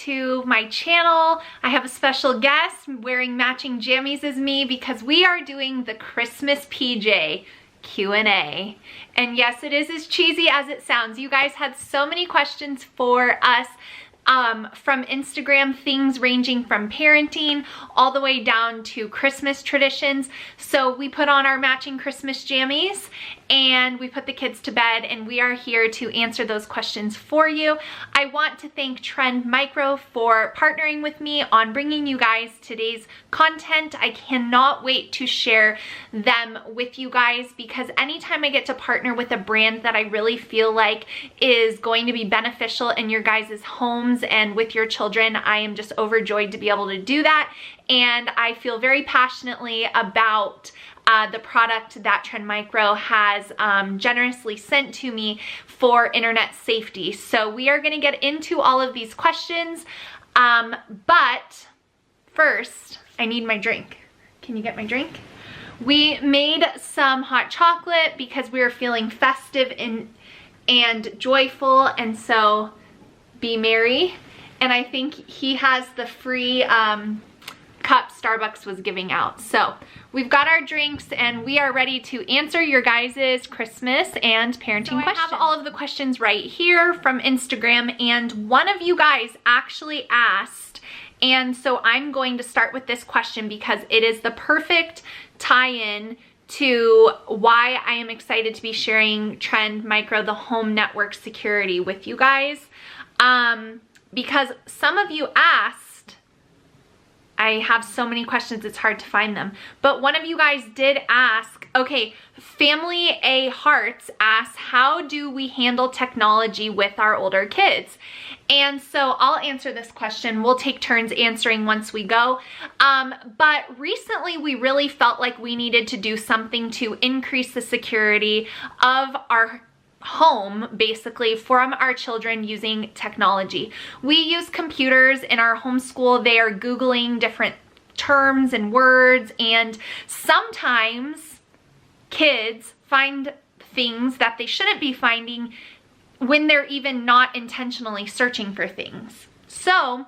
to my channel. I have a special guest wearing matching jammies as me because we are doing the Christmas PJ Q&A. And yes, it is as cheesy as it sounds. You guys had so many questions for us from Instagram, things ranging from parenting all the way down to Christmas traditions. So we put on our matching Christmas jammies and we put the kids to bed, and we are here to answer those questions for you. I want to thank Trend Micro for partnering with me on bringing you guys today's content. I cannot wait to share them with you guys because anytime I get to partner with a brand that I really feel like is going to be beneficial in your guys' homes and with your children, I am just overjoyed to be able to do that. And I feel very passionately about the product that Trend Micro has generously sent to me for internet safety. So we are going to get into all of these questions, but first I need my drink. Can you get my drink? We made some hot chocolate because we are feeling festive and joyful, and so be merry. And I think he has the free cup Starbucks was giving out. So we've got our drinks and we are ready to answer your guys' Christmas and parenting questions. I have all of the questions right here from Instagram, and one of you guys actually asked, and so I'm going to start with this question because it is the perfect tie-in to why I am excited to be sharing Trend Micro, the home network security, with you guys. Because some of you asked, I have so many questions, it's hard to find them. But one of you guys did ask, okay, Family A Hearts asked, how do we handle technology with our older kids? And so I'll answer this question. We'll take turns answering once we go. But recently we really felt like we needed to do something to increase the security of our home, basically, from our children using technology. We use computers in our homeschool. They are Googling different terms and words, and sometimes kids find things that they shouldn't be finding when they're even not intentionally searching for things. So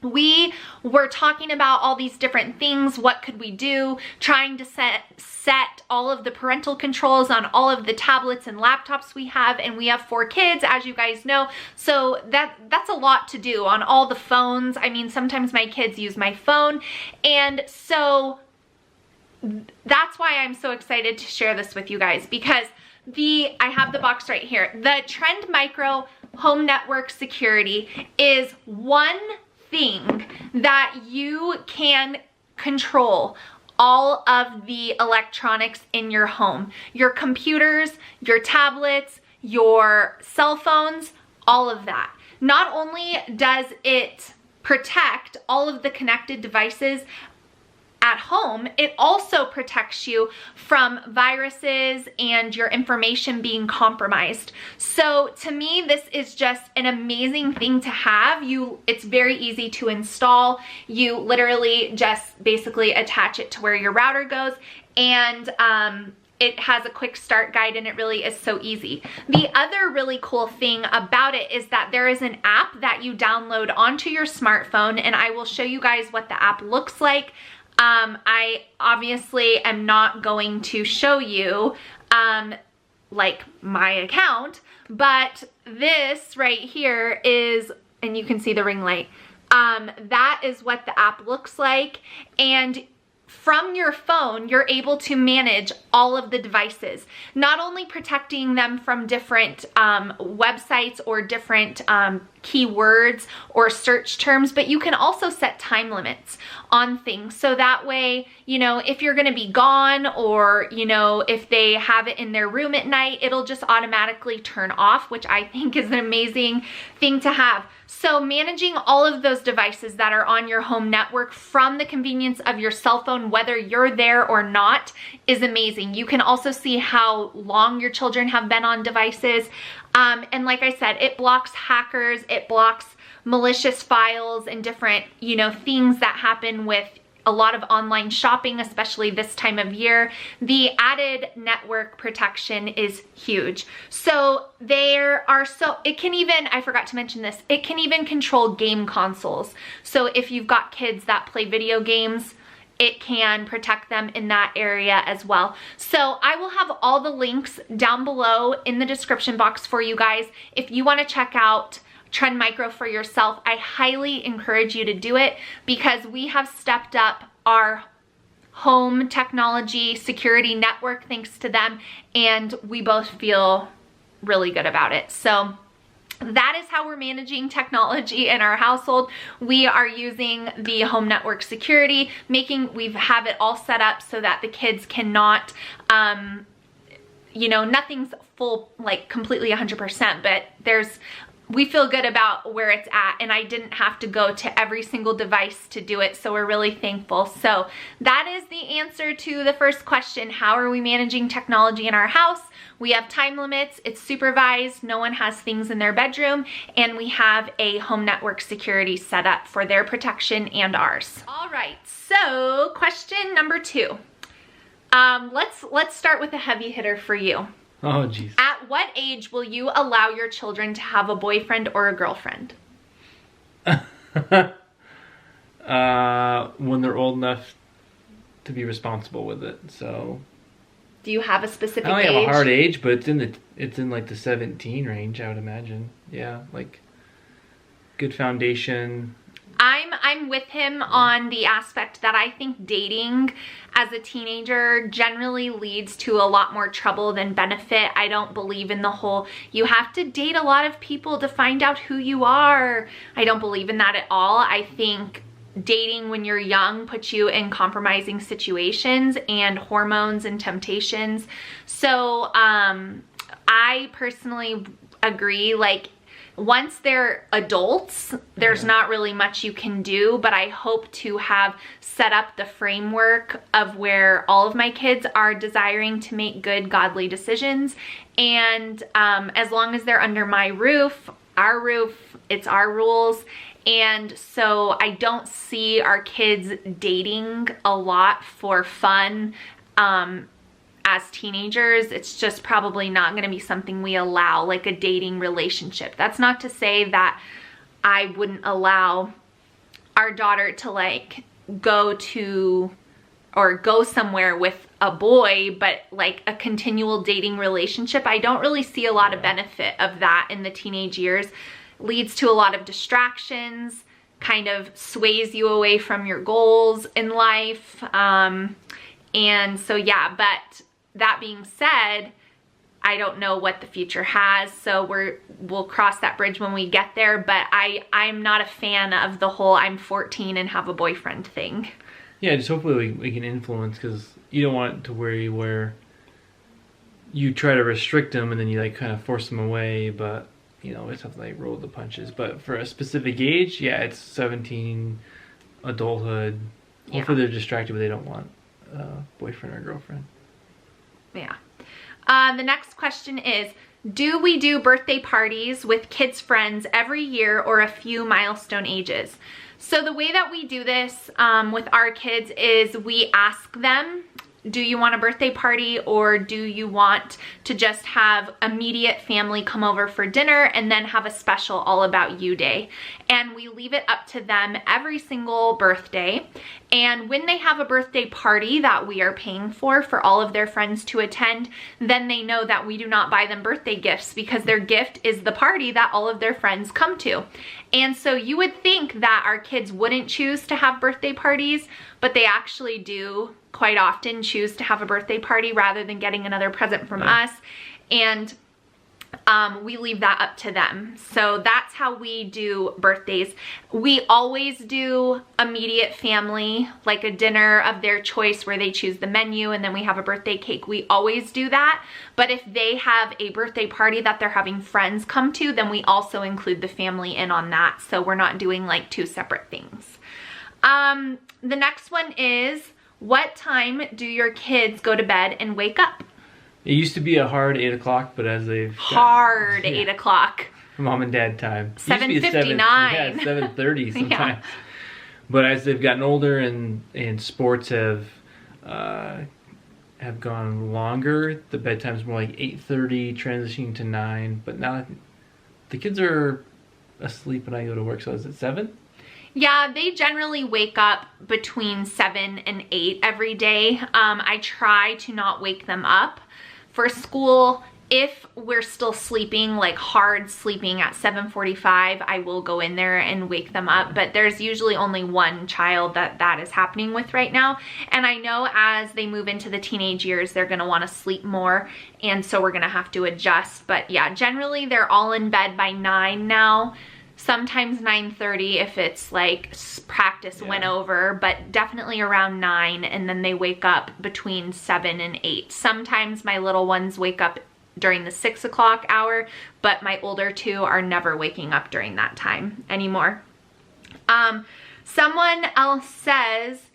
we were talking about all these different things. What could we do? Trying to set all of the parental controls on all of the tablets and laptops we have, and we have 4 kids, as you guys know. So that's a lot to do on all the phones. I mean, sometimes my kids use my phone, and so that's why I'm so excited to share this with you guys, because I have the box right here. The Trend Micro Home Network Security is one thing that you can control all of the electronics in your home. Your computers, your tablets, your cell phones, all of that. Not only does it protect all of the connected devices at home, it also protects you from viruses and your information being compromised. So to me, this is just an amazing thing to have. It's very easy to install. You literally just basically attach it to where your router goes, and it has a quick start guide, and it really is so easy. The other really cool thing about it is that there is an app that you download onto your smartphone, and I will show you guys what the app looks like. I obviously am not going to show you like my account, but this right here is, and you can see the ring light, that is what the app looks like. And from your phone, you're able to manage all of the devices, not only protecting them from different websites or different keywords or search terms, but you can also set time limits on things. So that way, you know, if you're gonna be gone, or, you know, if they have it in their room at night, it'll just automatically turn off, which I think is an amazing thing to have. So managing all of those devices that are on your home network from the convenience of your cell phone, whether you're there or not, is amazing. You can also see how long your children have been on devices. And like I said, it blocks hackers, it blocks malicious files and different, you know, things that happen with a lot of online shopping, especially this time of year, the added network protection is huge. So it can even, I forgot to mention this, it can even control game consoles. So if you've got kids that play video games, it can protect them in that area as well. So I will have all the links down below in the description box for you guys. If you want to check out Trend Micro for yourself, I highly encourage you to do it, because we have stepped up our home technology security network thanks to them, and we both feel really good about it. So that is how we're managing technology in our household. We are using the home network security, we have it all set up so that the kids cannot, you know, nothing's full, like completely 100%, but we feel good about where it's at, and I didn't have to go to every single device to do it, so we're really thankful. So that is the answer to the first question. How are we managing technology in our house? We have time limits, it's supervised, no one has things in their bedroom, and we have a home network security set up for their protection and ours. All right, so question number 2. Let's start with a heavy hitter for you. Oh, geez. At what age will you allow your children to have a boyfriend or a girlfriend? When they're old enough to be responsible with it. So, do you have a specific age? I don't have a hard age, but it's in like the 17 range, I would imagine. Yeah, like good foundation. I'm with him on the aspect that I think dating as a teenager generally leads to a lot more trouble than benefit. I don't believe in the whole, you have to date a lot of people to find out who you are. I don't believe in that at all. I think dating when you're young puts you in compromising situations and hormones and temptations. So I personally agree, like, once they're adults, there's not really much you can do, but I hope to have set up the framework of where all of my kids are desiring to make good, godly decisions. And as long as they're under my roof, our roof, it's our rules. And so I don't see our kids dating a lot for fun. As teenagers, it's just probably not going to be something we allow, like a dating relationship. That's not to say that I wouldn't allow our daughter to like go to or go somewhere with a boy, but like a continual dating relationship, I don't really see a lot of benefit of that in the teenage years. Leads to a lot of distractions, kind of sways you away from your goals in life. And so yeah, but that being said, I don't know what the future has, so we'll cross that bridge when we get there, but I'm not a fan of the whole I'm 14 and have a boyfriend thing. Yeah, just hopefully we can influence, because you don't want it to where you try to restrict them and then you like kind of force them away, but you know, it's something like roll the punches. But for a specific age, yeah, it's 17, adulthood. Hopefully they're distracted, but they don't want a boyfriend or girlfriend. Yeah. The next question is, do we do birthday parties with kids' friends every year or a few milestone ages? So the way that we do this with our kids is we ask them, do you want a birthday party, or do you want to just have immediate family come over for dinner and then have a special all about you day? And we leave it up to them every single birthday. And when they have a birthday party that we are paying for all of their friends to attend, then they know that we do not buy them birthday gifts, because their gift is the party that all of their friends come to. And so you would think that our kids wouldn't choose to have birthday parties, but they actually do quite often choose to have a birthday party rather than getting another present from us. And we leave that up to them. So that's how we do birthdays. We always do immediate family, like a dinner of their choice where they choose the menu and then we have a birthday cake. We always do that. But if they have a birthday party that they're having friends come to, then we also include the family in on that. So we're not doing like two separate things. The next one is, what time do your kids go to bed and wake up? It used to be a hard 8 o'clock, but as they've... Hard 8 o'clock. Mom and dad time. 7:59. Yeah, 7:30 sometimes. But as they've gotten older and sports have gone longer, the bedtime's more like 8:30, transitioning to 9. But now the kids are asleep when I go to work, so is it 7? Yeah, they generally wake up between 7 and 8 every day. I try to not wake them up. For school, if we're still sleeping, like hard sleeping at 7:45, I will go in there and wake them up. But there's usually only one child that is happening with right now. And I know as they move into the teenage years, they're gonna wanna sleep more. And so we're gonna have to adjust. But yeah, generally they're all in bed by 9 now. Sometimes 9:30 if it's like practice went over, but definitely around 9, and then they wake up between 7 and 8. Sometimes my little ones wake up during the 6 o'clock hour, but my older 2 are never waking up during that time anymore. Someone else says,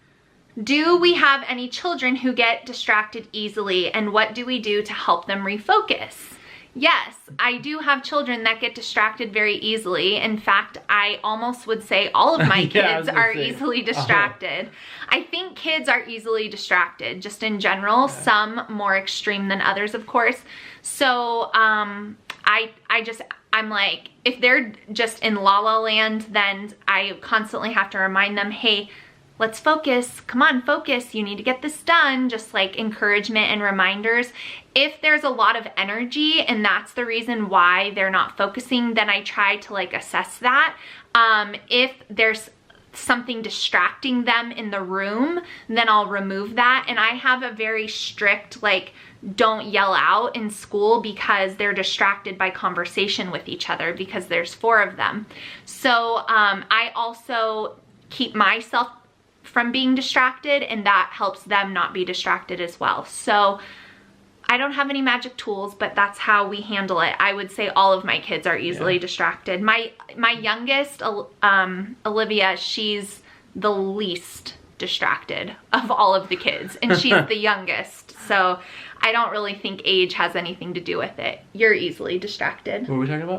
do we have any children who get distracted easily, and what do we do to help them refocus? Yes, I do have children that get distracted very easily. In fact, I almost would say all of my kids are easily distracted. I think kids are easily distracted just in general, some more extreme than others, of course. So I'm like, if they're just in la la land, then I constantly have to remind them, hey, let's focus, come on, focus, you need to get this done, just like encouragement and reminders. If there's a lot of energy and that's the reason why they're not focusing, then I try to like assess that. If there's something distracting them in the room, then I'll remove that. And I have a very strict, like, don't yell out in school because they're distracted by conversation with each other because there's 4 of them. So I also keep myself from being distracted, and that helps them not be distracted as well. So I don't have any magic tools, but that's how we handle it. I would say all of my kids are easily distracted. My youngest, Olivia, she's the least distracted of all of the kids, and she's the youngest. So I don't really think age has anything to do with it. You're easily distracted. What are we talking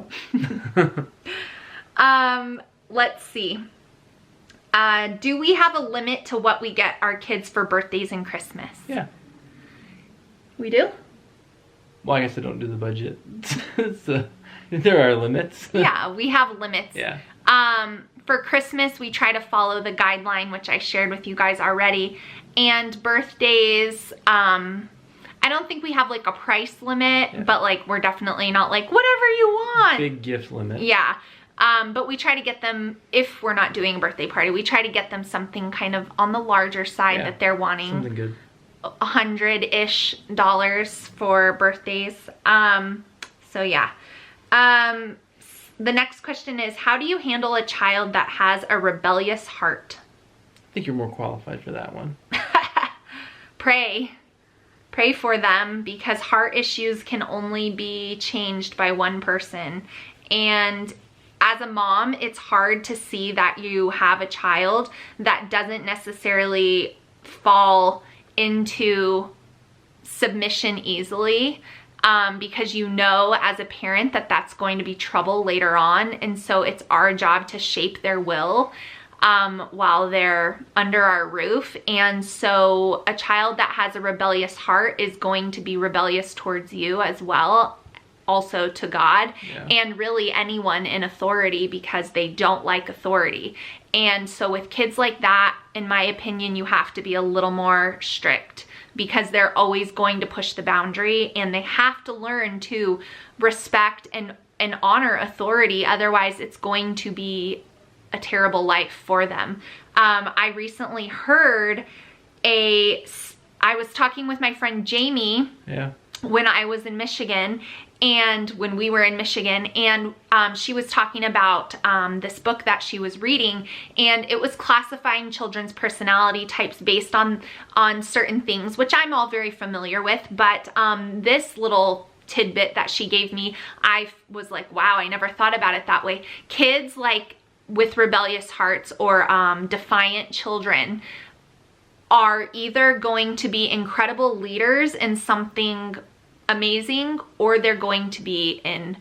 about? Let's see. Do we have a limit to what we get our kids for birthdays and Christmas? Yeah. We do? Well, I guess I don't do the budget. So there are limits. Yeah, we have limits. Yeah. For Christmas, we try to follow the guideline, which I shared with you guys already. And birthdays, I don't think we have like a price limit, but like we're definitely not like whatever you want. Big gift limit. Yeah. But we try to get them, if we're not doing a birthday party, we try to get them something kind of on the larger side that they're wanting. Something good. $100-ish for birthdays. So yeah. The next question is, how do you handle a child that has a rebellious heart? I think you're more qualified for that one. Pray for them, because heart issues can only be changed by one person. And as a mom, it's hard to see that you have a child that doesn't necessarily fall into submission easily, because you know as a parent that that's going to be trouble later on. And so it's our job to shape their will while they're under our roof. And so a child that has a rebellious heart is going to be rebellious towards you as well, also to God, and really anyone in authority, because they don't like authority. And so with kids like that, in my opinion, you have to be a little more strict, because they're always going to push the boundary, and they have to learn to respect and honor authority. Otherwise, it's going to be a terrible life for them. I recently heard I was talking with my friend Jamie when I was in Michigan, and when we were in Michigan, and she was talking about this book that she was reading, and it was classifying children's personality types based on certain things, which I'm all very familiar with. But this little tidbit that she gave me, I was like, wow, I never thought about it that way. Kids like with rebellious hearts or defiant children are either going to be incredible leaders in something amazing, or they're going to be in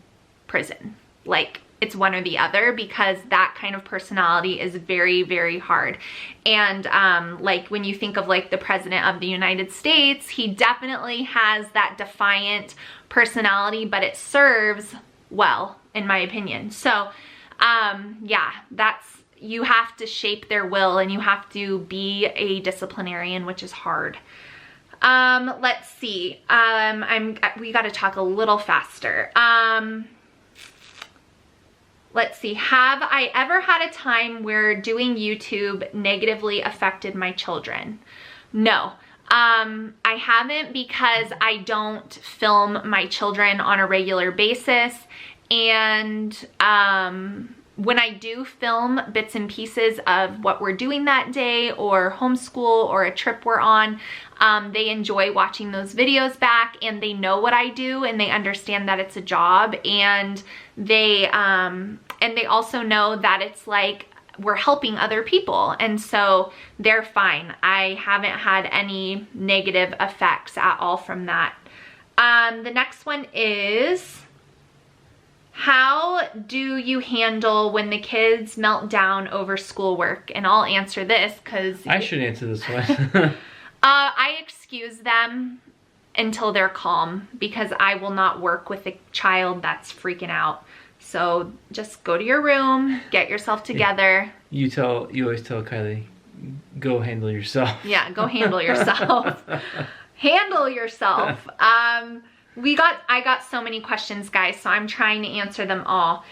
prison, like it's one or the other, because that kind of personality is very, very hard. And like when you think of like the president of the United States, he definitely has that defiant personality, but it serves well, in my opinion. So yeah, you have to shape their will, and you have to be a disciplinarian, which is hard. Let's see. We got to talk a little faster. Let's see. Have I ever had a time where doing YouTube negatively affected my children? No. I haven't, because I don't film my children on a regular basis. And when I do film bits and pieces of what we're doing that day, or homeschool, or a trip we're on, they enjoy watching those videos back, and they know what I do, and they understand that it's a job, and they also know that it's like we're helping other people, and so they're fine. I haven't had any negative effects at all from that. The next one is, how do you handle when the kids melt down over schoolwork? And I'll answer this because I should answer this one. I excuse them until they're calm, because I will not work with a child that's freaking out. So just go to your room, get yourself together. You always tell Kylie, go handle yourself. Yeah, go handle yourself. Handle yourself. I got so many questions, guys, so I'm trying to answer them all.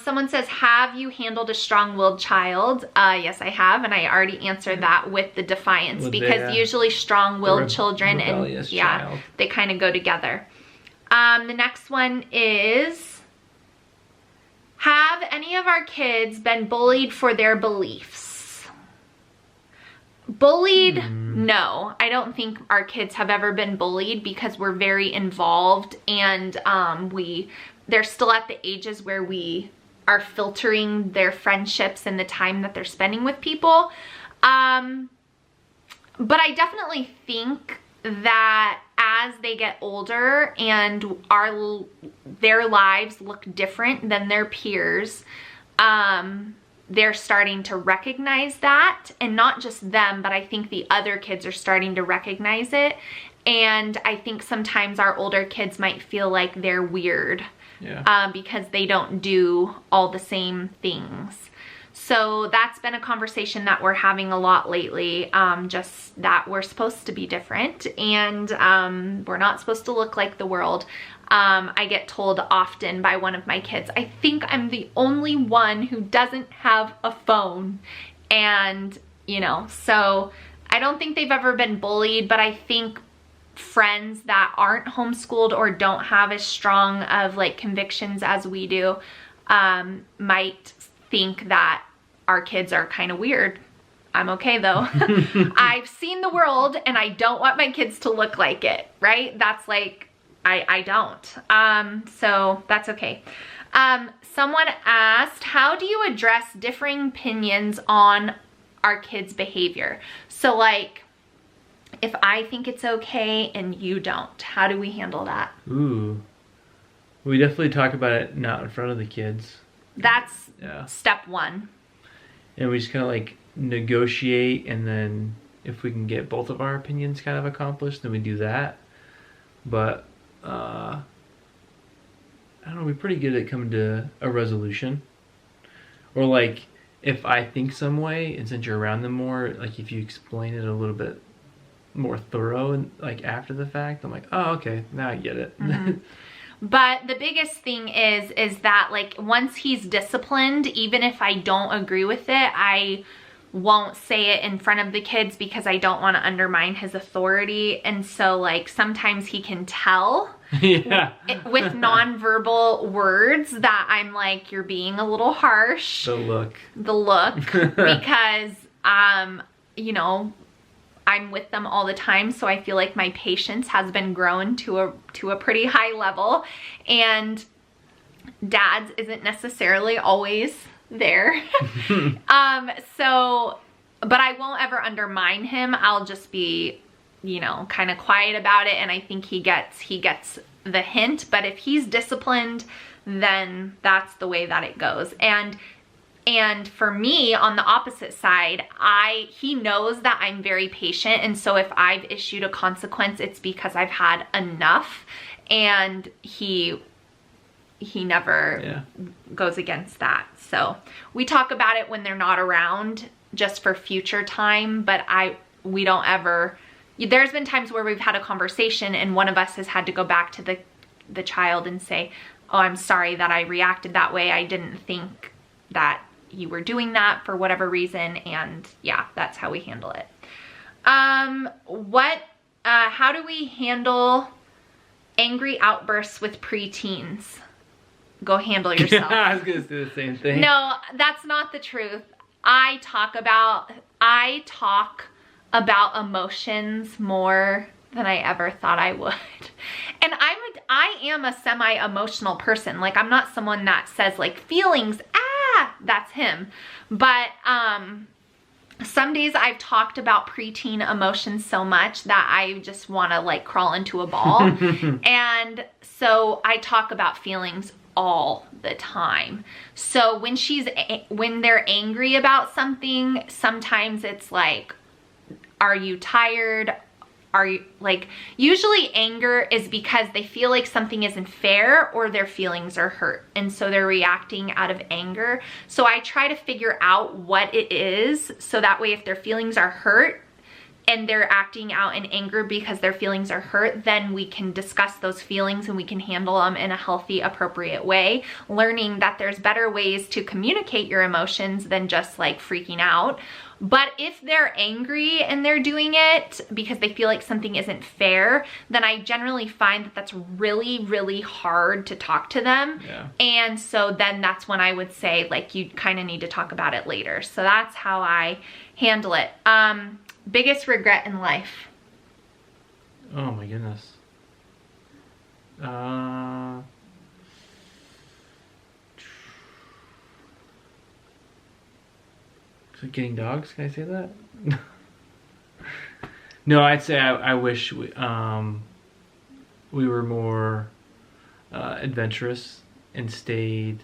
Someone says, have you handled a strong-willed child? Yes, I have, and I already answered that with the defiance, because usually strong-willed children and child. They kind of go together. The next one is, have any of our kids been bullied for their beliefs? Bullied? No, I don't think our kids have ever been bullied, because we're very involved, and they're still at the ages where we are filtering their friendships and the time that they're spending with people. But I definitely think that as they get older and their lives look different than their peers, they're starting to recognize that, and not just them, but I think the other kids are starting to recognize it. And I think sometimes our older kids might feel like they're weird, because they don't do all the same things. So that's been a conversation that we're having a lot lately, just that we're supposed to be different, and we're not supposed to look like the world. I get told often by one of my kids, I think I'm the only one who doesn't have a phone. And, so I don't think they've ever been bullied, but I think friends that aren't homeschooled or don't have as strong of like convictions as we do, might think that our kids are kind of weird. I'm okay though. I've seen the world, and I don't want my kids to look like it, right? That's like, I don't. So that's okay. Someone asked, how do you address differing opinions on our kids' behavior? So like, if I think it's okay and you don't, how do we handle that? Ooh. We definitely talk about it not in front of the kids. That's step one. And we just kind of like negotiate, and then if we can get both of our opinions kind of accomplished, then we do that. But I don't know, we're pretty good at coming to a resolution. Or like, if I think some way, and since you're around them more, like if you explain it a little bit more thorough and like after the fact, I'm like, oh, okay, now I get it. But the biggest thing is that like once he's disciplined, even if I don't agree with it, I won't say it in front of the kids, because I don't want to undermine his authority. And so like sometimes he can tell with nonverbal words that I'm like, you're being a little harsh. The look because I'm with them all the time, so I feel like my patience has been grown to a pretty high level, and Dad's isn't necessarily always there. But I won't ever undermine him. I'll just be, kind of quiet about it, and I think he gets the hint. But if he's disciplined, then that's the way that it goes. And for me, on the opposite side, he knows that I'm very patient. And so if I've issued a consequence, it's because I've had enough. And he never goes against that. So we talk about it when they're not around, just for future time. But we don't ever, there's been times where we've had a conversation and one of us has had to go back to the child and say, oh, I'm sorry that I reacted that way. I didn't think that you were doing that for whatever reason. And yeah, that's how we handle it. How do we handle angry outbursts with preteens? Go handle yourself. I was gonna say the same thing. No, that's not the truth. I talk about emotions more than I ever thought I would. And I am a semi-emotional person. Like, I'm not someone that says like feelings, that's him. But some days I've talked about preteen emotions so much that I just want to like crawl into a ball. And so I talk about feelings all the time. So when they're angry about something, sometimes it's like, are you tired? Are you like, usually anger is because they feel like something isn't fair or their feelings are hurt. And so they're reacting out of anger. So I try to figure out what it is. So that way, if their feelings are hurt and they're acting out in anger because their feelings are hurt, then we can discuss those feelings and we can handle them in a healthy, appropriate way, learning that there's better ways to communicate your emotions than just like freaking out. But if they're angry and they're doing it because they feel like something isn't fair, then I generally find that that's really, really hard to talk to them. Yeah. And so then that's when I would say, like, you kind of need to talk about it later. So that's how I handle it. Biggest regret in life? Oh my goodness. Getting dogs? Can I say that? No, I'd say I wish we were more adventurous and stayed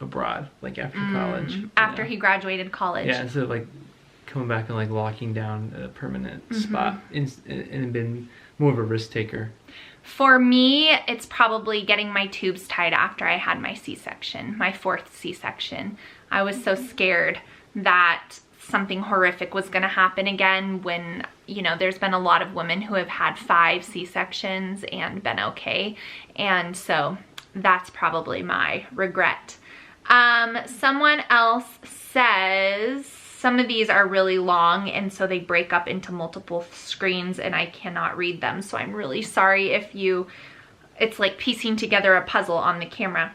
abroad, like after college. After he graduated college. Yeah, instead of like coming back and like locking down a permanent spot and been more of a risk taker. For me, it's probably getting my tubes tied after I had my C-section, my 4th C-section. I was so scared that something horrific was going to happen again when, you know, there's been a lot of women who have had 5 C-sections and been okay. And so that's probably my regret. Someone else says, some of these are really long and so they break up into multiple screens and I cannot read them. So I'm really sorry if it's like piecing together a puzzle on the camera.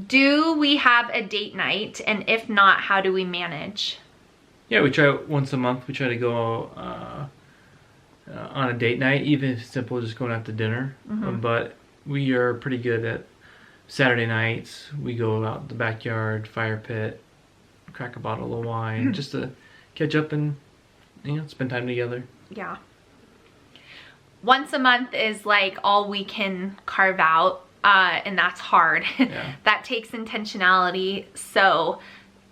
Do we have a date night? And if not, how do we manage? Yeah, we try once a month. We try to go on a date night, even if it's simple, just going out to dinner. But we are pretty good at Saturday nights. We go out in the backyard, fire pit, crack a bottle of wine, just to catch up and, you know, spend time together. Yeah. Once a month is like all we can carve out. And that's hard. Yeah. That takes intentionality. So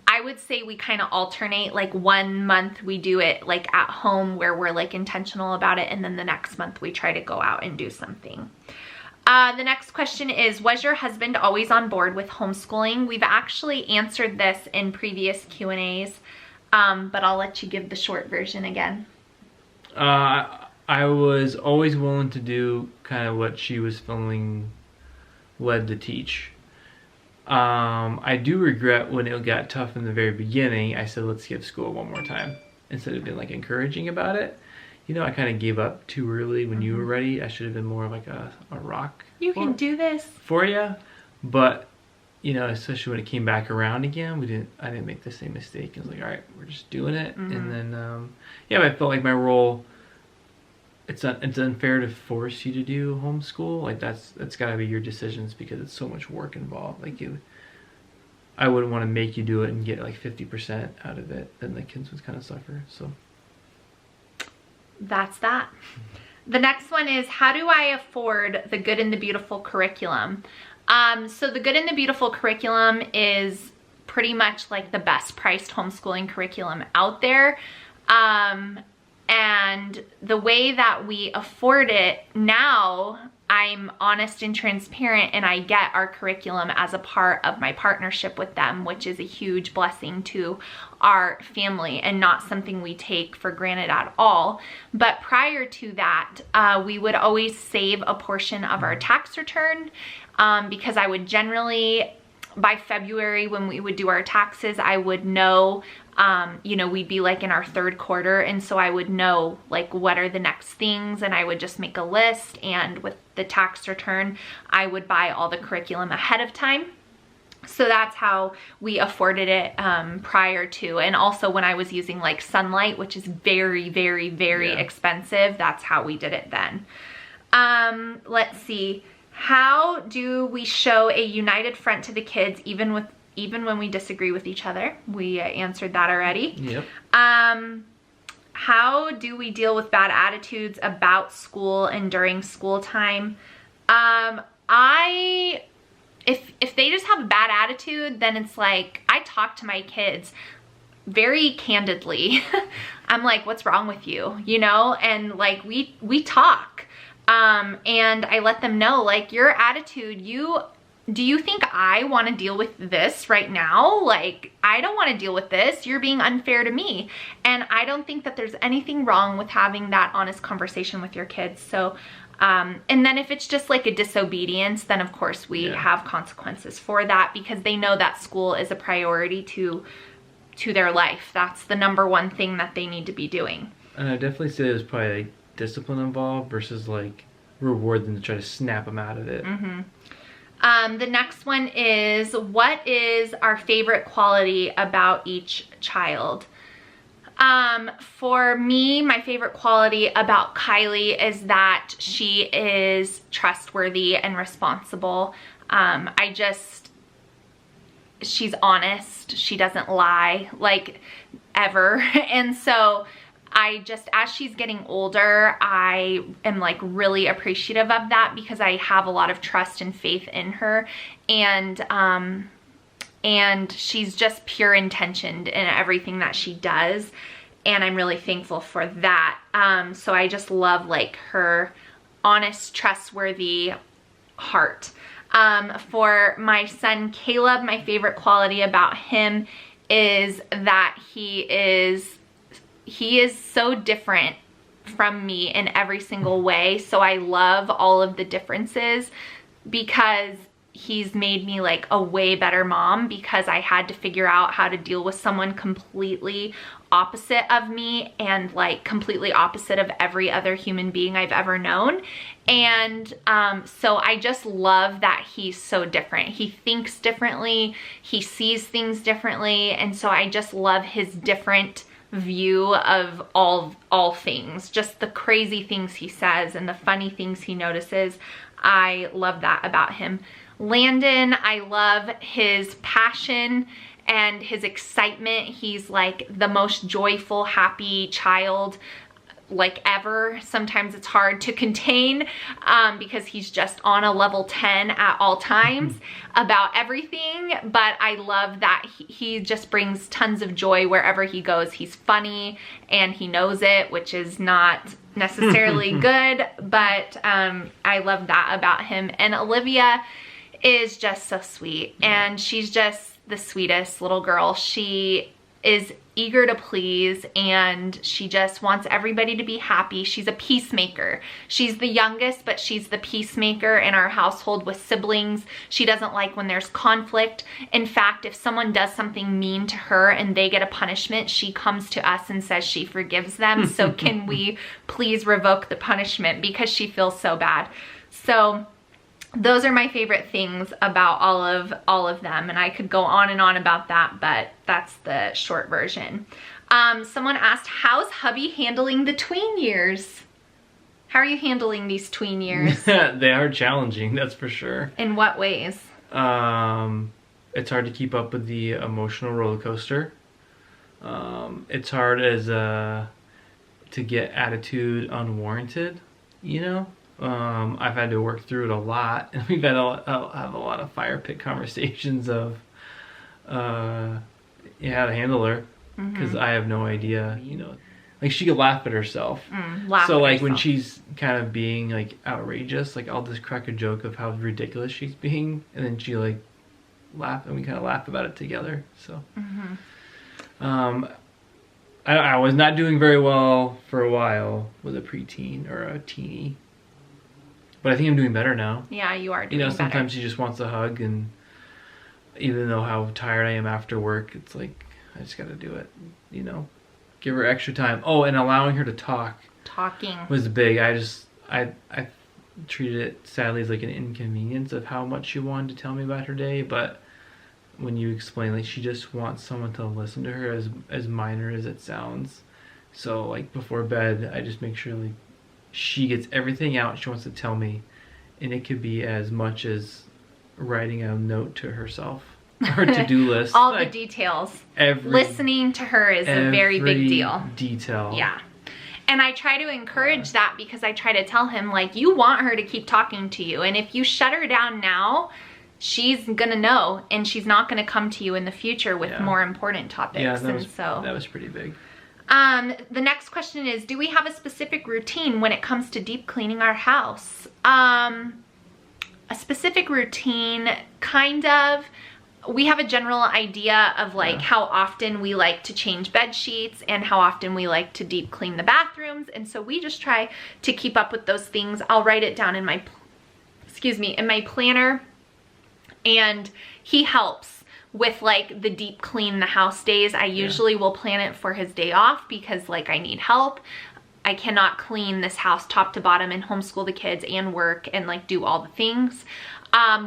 I would say we kind of alternate, like 1 month we do it like at home where we're like intentional about it. And then the next month we try to go out and do something. The next question is, was your husband always on board with homeschooling? We've actually answered this in previous Q&As, but I'll let you give the short version again. I was always willing to do kind of what she was feeling led to teach. I do regret when it got tough in the very beginning. I said, let's give school one more time instead of being like encouraging about it. You know, I kind of gave up too early when you were ready. I should have been more of like a rock. You can do this for you. But you know, especially when it came back around again, I didn't make the same mistake. I was like, all right, we're just doing it. And then yeah, I felt like my role, it's unfair to force you to do homeschool. Like that's got to be your decisions because it's so much work involved. Like I wouldn't want to make you do it and get like 50% out of it. Then the kids would kind of suffer. So that's that. The next one is, how do I afford the Good and the Beautiful curriculum? So the Good and the Beautiful curriculum is pretty much like the best priced homeschooling curriculum out there. And the way that we afford it now, I'm honest and transparent, and I get our curriculum as a part of my partnership with them, which is a huge blessing to our family and not something we take for granted at all. But prior to that, we would always save a portion of our tax return, because I would generally, by February when we would do our taxes, I would know, you know, we'd be like in our third quarter, and so I would know like what are the next things, and I would just make a list, and with the tax return I would buy all the curriculum ahead of time. So that's how we afforded it prior to. And also when I was using like Sunlight, which is very, very, very expensive, that's how we did it then. Let's see. How do we show a united front to the kids even when we disagree with each other? We answered that already. Yep. How do we deal with bad attitudes about school and during school time? If they just have a bad attitude, then it's like, I talk to my kids very candidly. I'm like, what's wrong with you? You know, and like we talk. And I let them know, like, your attitude, do you think I want to deal with this right now? Like, I don't want to deal with this. You're being unfair to me. And I don't think that there's anything wrong with having that honest conversation with your kids. So, and then if it's just like a disobedience, then of course we have consequences for that, because they know that school is a priority to their life. That's the number one thing that they need to be doing. And I definitely say there's probably like discipline involved versus like reward them to try to snap them out of it. The next one is, what is our favorite quality about each child? For me, my favorite quality about Kylie is that she is trustworthy and responsible. She's honest. She doesn't lie, like, ever. And so as she's getting older, I am like really appreciative of that, because I have a lot of trust and faith in her, and she's just pure intentioned in everything that she does, and I'm really thankful for that. So I just love like her honest, trustworthy heart. For my son Caleb, my favorite quality about him is that he is so different from me in every single way. So I love all of the differences, because he's made me like a way better mom, because I had to figure out how to deal with someone completely opposite of me, and like completely opposite of every other human being I've ever known. And so I just love that he's so different. He thinks differently, he sees things differently, and so I just love his different view of all things, just the crazy things he says and the funny things he notices. I love that about him. Landon, I love his passion and his excitement. He's like the most joyful, happy child like ever. Sometimes it's hard to contain because he's just on a level 10 at all times about everything, but I love that he just brings tons of joy wherever he goes. He's funny and he knows it, which is not necessarily good, but I love that about him. And Olivia is just so sweet, and she's just the sweetest little girl. She is eager to please, and she just wants everybody to be happy. She's a peacemaker. She's the youngest, but she's the peacemaker in our household with siblings. She doesn't like when there's conflict. In fact, if someone does something mean to her and they get a punishment, she comes to us and says she forgives them. So can we please revoke the punishment, because she feels so bad. So those are my favorite things about all of them, and I could go on and on about that, but that's the short version. Someone asked, how's hubby handling the tween years? How are you handling these tween years? They are challenging, that's for sure. In what ways? It's hard to keep up with the emotional roller coaster. It's hard as to get attitude unwarranted. you know. I've had to work through it a lot, and we've had have a lot of fire pit conversations of how to handle her, because I have no idea, you know. Like, she could laugh at herself. So like when she's kind of being like outrageous, like I'll just crack a joke of how ridiculous she's being, and then she like laugh, and we kind of laugh about it together. So I was not doing very well for a while with a preteen or a teenie, but I think I'm doing better now. Yeah, you are doing better. Sometimes she just wants a hug, and even though how tired I am after work, it's like I just got to do it, you know. Give her extra time. Oh, and allowing her to talk. Talking was big. I treated it sadly as like an inconvenience of how much she wanted to tell me about her day, but when you explain, like, she just wants someone to listen to her, as minor as it sounds. So like before bed, I just make sure like she gets everything out she wants to tell me, and it could be as much as writing a note to herself. Her to-do list. All the details. Listening to her is a very big deal. Detail. Yeah. And I try to encourage that, because I try to tell him, like, you want her to keep talking to you. And if you shut her down now, she's gonna know, and she's not gonna come to you in the future with more important topics. Yeah, that was pretty big. The next question is, do we have a specific routine when it comes to deep cleaning our house? A specific routine, kind of. We have a general idea of like how often we like to change bed sheets and how often we like to deep clean the bathrooms, and so we just try to keep up with those things. I'll write it down in my planner, and he helps with like the deep clean the house days. I usually will plan it for his day off, because like I need help. I cannot clean this house top to bottom and homeschool the kids and work and like do all the things.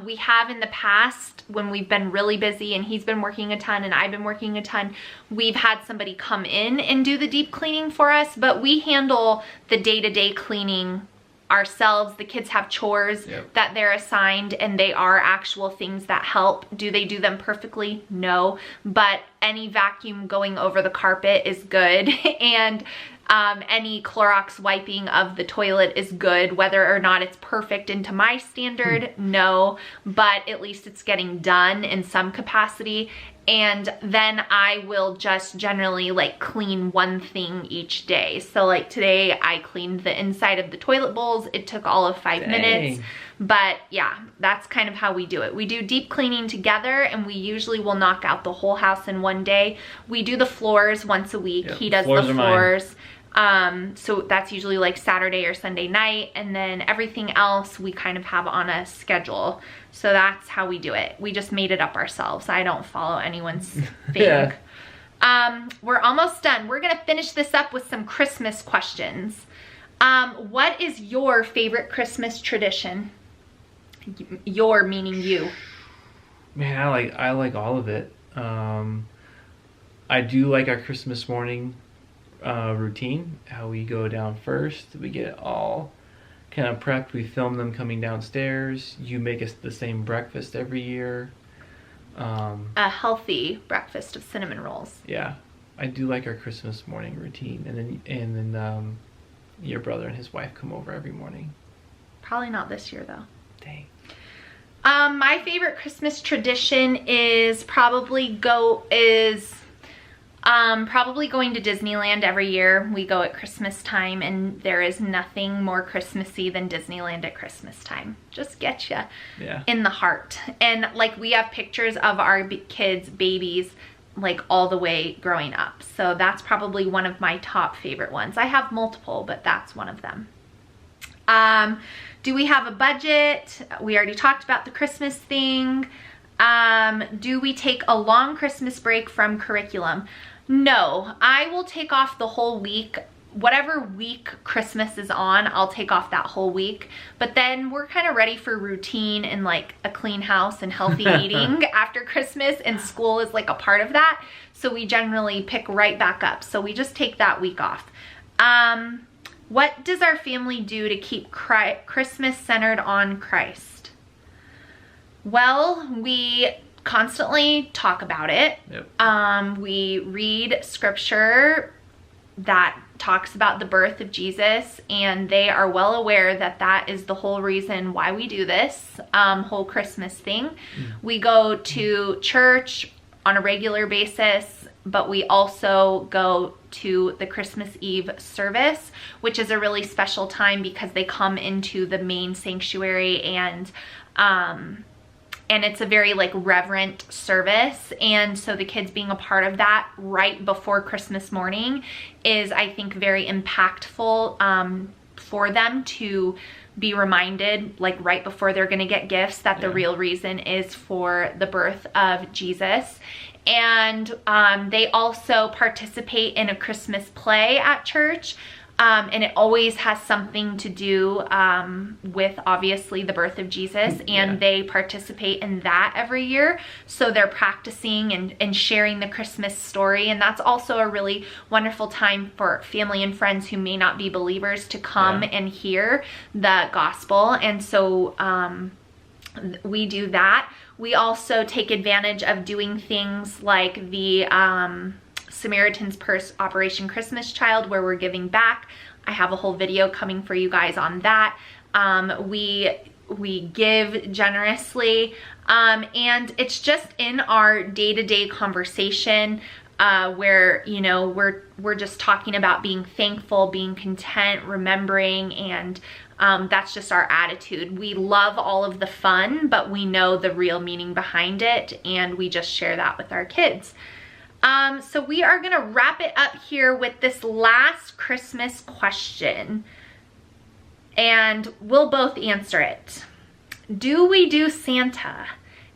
We have in the past, when we've been really busy and he's been working a ton and I've been working a ton, we've had somebody come in and do the deep cleaning for us, but we handle the day-to-day cleaning ourselves. The kids have chores that they're assigned, and they are actual things that help. Do they do them perfectly? No, but any vacuum going over the carpet is good, and any Clorox wiping of the toilet is good. Whether or not it's perfect into my standard, no, but at least it's getting done in some capacity. And then I will just generally like clean one thing each day. So like today I cleaned the inside of the toilet bowls. It took all of 5 minutes. But yeah, that's kind of how we do it. We do deep cleaning together, and we usually will knock out the whole house in one day. We do the floors once a week. He does the floors. So that's usually like Saturday or Sunday night, and then everything else we kind of have on a schedule. So that's how we do it. We just made it up ourselves. I don't follow anyone's thing. We're almost done. We're gonna finish this up with some Christmas questions. What is your favorite Christmas tradition? Your meaning you. Man, I like all of it. I do like our Christmas morning routine, how we go down first, we get it all kind of prepped, we film them coming downstairs, you make us the same breakfast every year, a healthy breakfast of cinnamon rolls. Yeah, I do like our Christmas morning routine. And then your brother and his wife come over every morning. Probably not this year though. Dang. My favorite Christmas tradition is probably going to Disneyland every year. We go at Christmas time, and there is nothing more Christmassy than Disneyland at Christmas time. Just get you in the heart. And like, we have pictures of our kids, babies, like all the way growing up. So that's probably one of my top favorite ones. I have multiple, but that's one of them. Do we have a budget? We already talked about the Christmas thing. Do we take a long Christmas break from curriculum? No, I will take off the whole week. Whatever week Christmas is on, I'll take off that whole week. But then we're kind of ready for routine and like a clean house and healthy eating after Christmas, and school is like a part of that. So we generally pick right back up. So we just take that week off. What does our family do to keep Christmas centered on Christ? Well, we constantly talk about it. We read scripture that talks about the birth of Jesus, and they are well aware that that is the whole reason why we do this whole Christmas thing. We go to church on a regular basis, but we also go to the Christmas Eve service, which is a really special time because they come into the main sanctuary, and it's a very like reverent service. And so the kids being a part of that right before Christmas morning is, I think, very impactful for them to be reminded, like right before they're gonna get gifts, that the real reason is for the birth of Jesus. And they also participate in a Christmas play at church. And it always has something to do with obviously the birth of Jesus, and they participate in that every year. So they're practicing and sharing the Christmas story, and that's also a really wonderful time for family and friends who may not be believers to come and hear the gospel. And so we do that. We also take advantage of doing things like the Samaritan's Purse Operation Christmas Child, where we're giving back. I have a whole video coming for you guys on that. We give generously, and it's just in our day-to-day conversation where, you know, we're just talking about being thankful, being content, remembering, and that's just our attitude. We love all of the fun, but we know the real meaning behind it, and we just share that with our kids. So we are gonna wrap it up here with this last Christmas question, and we'll both answer it. Do we do Santa?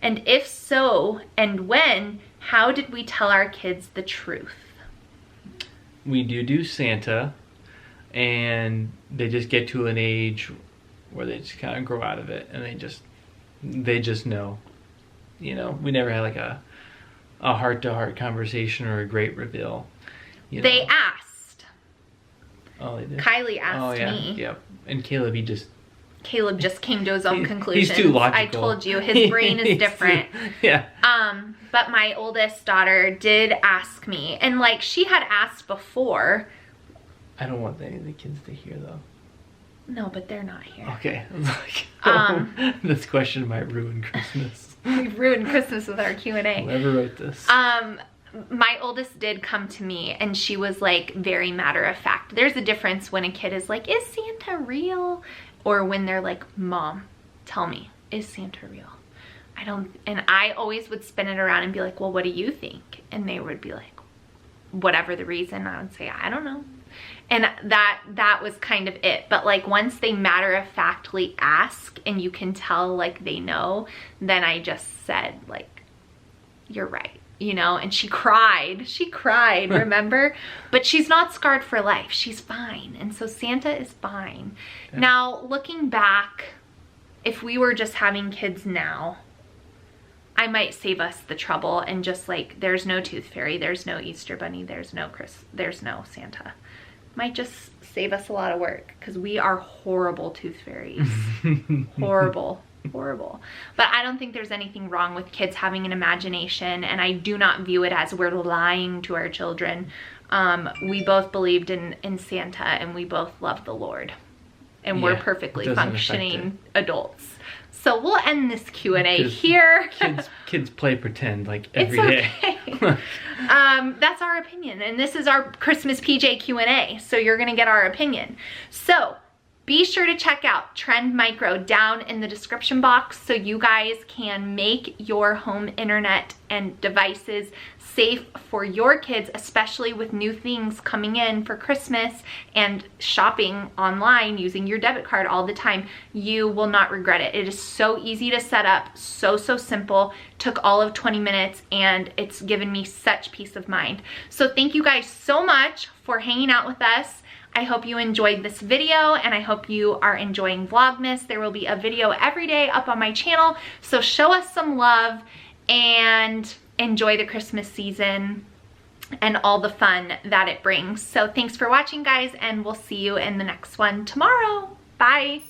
And if so, and when, how did we tell our kids the truth? We do Santa, and they just get to an age where they just kind of grow out of it, and they just know. You know, we never had like a heart-to-heart conversation or a great reveal. You know. They asked. Oh, they did? Kylie asked me. Yep. And Caleb just came to his own conclusions. He's too logical. I told you, his brain is different. But my oldest daughter did ask me, and like she had asked before. I don't want any of the kids to hear though. No, but they're not here. Okay. Like, this question might ruin Christmas. We've ruined Christmas with our Q&A. Whoever wrote this. My oldest did come to me, and she was like very matter of fact. There's a difference when a kid is like, is Santa real? Or when they're like, Mom, tell me, is Santa real? And I always would spin it around and be like, well, what do you think? And they would be like, whatever the reason. I would say, I don't know. And that was kind of it. But like once they matter-of-factly ask and you can tell like they know, then I just said like, you're right, you know. And she cried, remember? But she's not scarred for life, she's fine. And so Santa is fine. Yeah. Now looking back, if we were just having kids now, I might save us the trouble and just like, there's no tooth fairy, there's no Easter bunny, there's no Santa. Might just save us a lot of work, because we are horrible tooth fairies. Horrible. But I don't think there's anything wrong with kids having an imagination, and I do not view it as we're lying to our children. We both believed in Santa, and we both love the Lord, and we're perfectly functioning adults. So we'll end this Q&A here. Kids play pretend like every day. That's our opinion, and this is our Christmas PJ Q&A, so you're gonna get our opinion. So be sure to check out Trend Micro down in the description box so you guys can make your home internet and devices safe for your kids, especially with new things coming in for Christmas and shopping online using your debit card all the time. You will not regret it. It is so easy to set up, so simple. Took all of 20 minutes, and it's given me such peace of mind. So thank you guys so much for hanging out with us. I hope you enjoyed this video, and I hope you are enjoying Vlogmas. There will be a video every day up on my channel, so show us some love and enjoy the Christmas season and all the fun that it brings. So thanks for watching, guys, and we'll see you in the next one tomorrow. Bye.